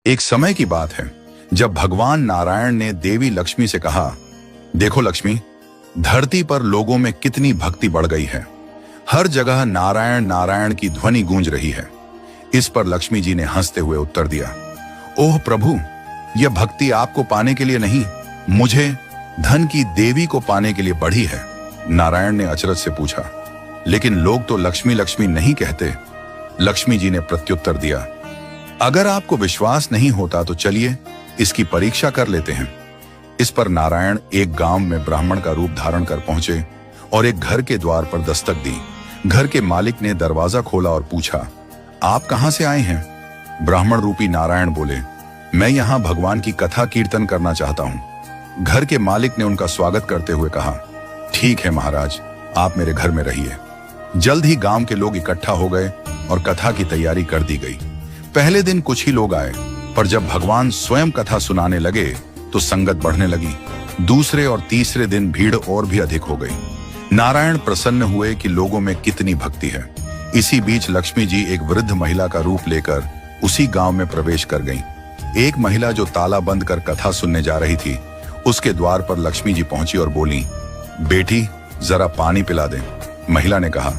एक समय की बात है जब भगवान नारायण ने देवी लक्ष्मी से कहा, देखो लक्ष्मी, धरती पर लोगों में कितनी भक्ति बढ़ गई है। हर जगह नारायण नारायण की ध्वनि गूंज रही है। इस पर लक्ष्मी जी ने हंसते हुए उत्तर दिया, ओह प्रभु, यह भक्ति आपको पाने के लिए नहीं, मुझे धन की देवी को पाने के लिए बढ़ी है। नारायण ने अचरज से पूछा, लेकिन लोग तो लक्ष्मी लक्ष्मी नहीं कहते। लक्ष्मी जी ने प्रत्युत्तर दिया, अगर आपको विश्वास नहीं होता तो चलिए इसकी परीक्षा कर लेते हैं। इस पर नारायण एक गांव में ब्राह्मण का रूप धारण कर पहुंचे और एक घर के द्वार पर दस्तक दी। घर के मालिक ने दरवाजा खोला और पूछा, आप कहां से आए हैं? ब्राह्मण रूपी नारायण बोले, मैं यहां भगवान की कथा कीर्तन करना चाहता हूं। घर के मालिक ने उनका स्वागत करते हुए कहा, ठीक है महाराज, आप मेरे घर में रहिए। जल्द ही गांव के लोग इकट्ठा हो गए और कथा की तैयारी कर दी गई। पहले दिन कुछ ही लोग आए, पर जब भगवान स्वयं कथा सुनाने लगे तो संगत बढ़ने लगी। दूसरे और तीसरे दिन भीड़ और भी अधिक हो गई। नारायण प्रसन्न हुए कि लोगों में कितनी भक्ति है। इसी बीच लक्ष्मी जी एक वृद्ध महिला का रूप लेकर उसी गांव में प्रवेश कर गईं। एक महिला जो ताला बंद कर कथा सुनने जा रही थी, उसके द्वार पर लक्ष्मी जी पहुंची और बोली, बेटी जरा पानी पिला दे। महिला ने कहा,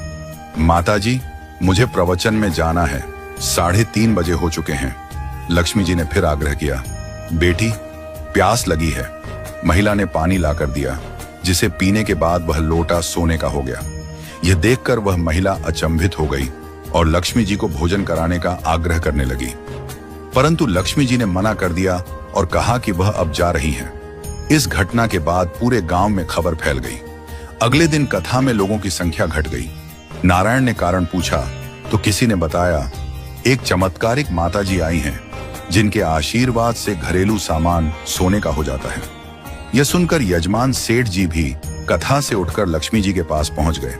माता जी, मुझे प्रवचन में जाना है, 3:30 बजे हो चुके हैं। लक्ष्मी जी ने फिर आग्रह किया, बेटी प्यास लगी है। महिला ने पानी लाकर दिया, जिसे पीने के बाद वह लोटा सोने का हो गया। यह देखकर वह महिला अचंभित हो गई और लक्ष्मी जी को भोजन कराने का आग्रह करने लगी, परंतु लक्ष्मी जी ने मना कर दिया और कहा कि वह अब जा रही हैं। इस घटना के बाद पूरे गांव में खबर फैल गई। अगले दिन कथा में लोगों की संख्या घट गई। नारायण ने कारण पूछा तो किसी ने बताया, एक चमत्कारिक माताजी आई हैं, जिनके आशीर्वाद से घरेलू सामान सोने का हो जाता है। यह सुनकर यजमान सेठ जी भी कथा से उठकर लक्ष्मी जी के पास पहुंच गए।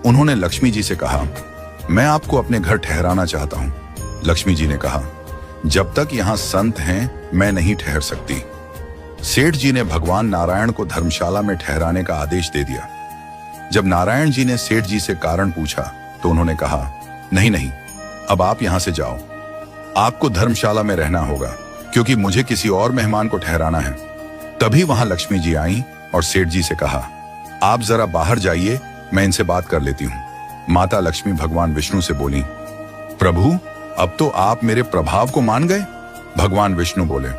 उन्होंने लक्ष्मी जी से कहा, मैं आपको अपने घर ठहराना चाहता हूं। लक्ष्मी जी ने कहा, जब तक यहां संत हैं मैं नहीं ठहर सकती। सेठ जी ने भगवान नारायण को धर्मशाला में ठहराने का आदेश दे दिया। जब नारायण जी ने सेठ जी से कारण पूछा तो उन्होंने कहा, नहीं नहीं, अब आप यहां से जाओ, आपको धर्मशाला में रहना होगा, क्योंकि मुझे किसी और मेहमान को ठहराना है। तभी वहां लक्ष्मी जी आईं और सेठ जी से कहा, आप जरा बाहर जाइए, मैं इनसे बात कर लेती हूं। माता लक्ष्मी भगवान विष्णु से बोली, प्रभु, अब तो आप मेरे प्रभाव को मान गए। भगवान विष्णु बोले,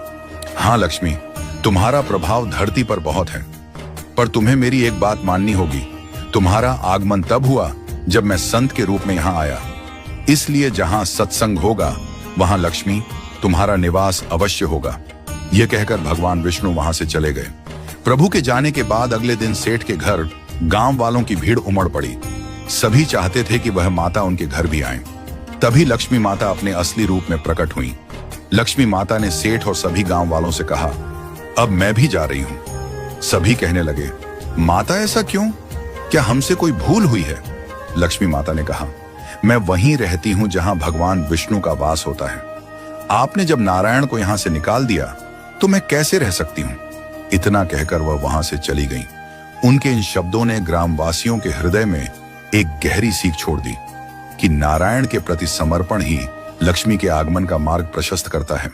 हाँ लक्ष्मी, तुम्हारा प्रभाव धरती पर बहुत है, पर तुम्हें मेरी एक बात माननी होगी। तुम्हारा आगमन तब हुआ जब मैं संत के रूप में यहां आया, इसलिए जहां सत्संग होगा वहां लक्ष्मी तुम्हारा निवास अवश्य होगा। यह कहकर भगवान विष्णु वहां से चले गए। प्रभु के जाने के बाद अगले दिन सेठ के घर गांव वालों की भीड़ उमड़ पड़ी। सभी चाहते थे कि वह माता उनके घर भी आए। तभी लक्ष्मी माता अपने असली रूप में प्रकट हुई। लक्ष्मी माता ने सेठ और सभी गांव वालों से कहा, अब मैं भी जा रही हूं। सभी कहने लगे, माता ऐसा क्यों? क्या हमसे कोई भूल हुई है? लक्ष्मी माता ने कहा, मैं वहीं रहती हूं जहां भगवान विष्णु का वास होता है। आपने जब नारायण को यहां से निकाल दिया तो मैं कैसे रह सकती हूं? इतना कहकर वह वहां से चली गई। उनके इन शब्दों ने ग्रामवासियों के हृदय में एक गहरी सीख छोड़ दी कि नारायण के प्रति समर्पण ही लक्ष्मी के आगमन का मार्ग प्रशस्त करता है।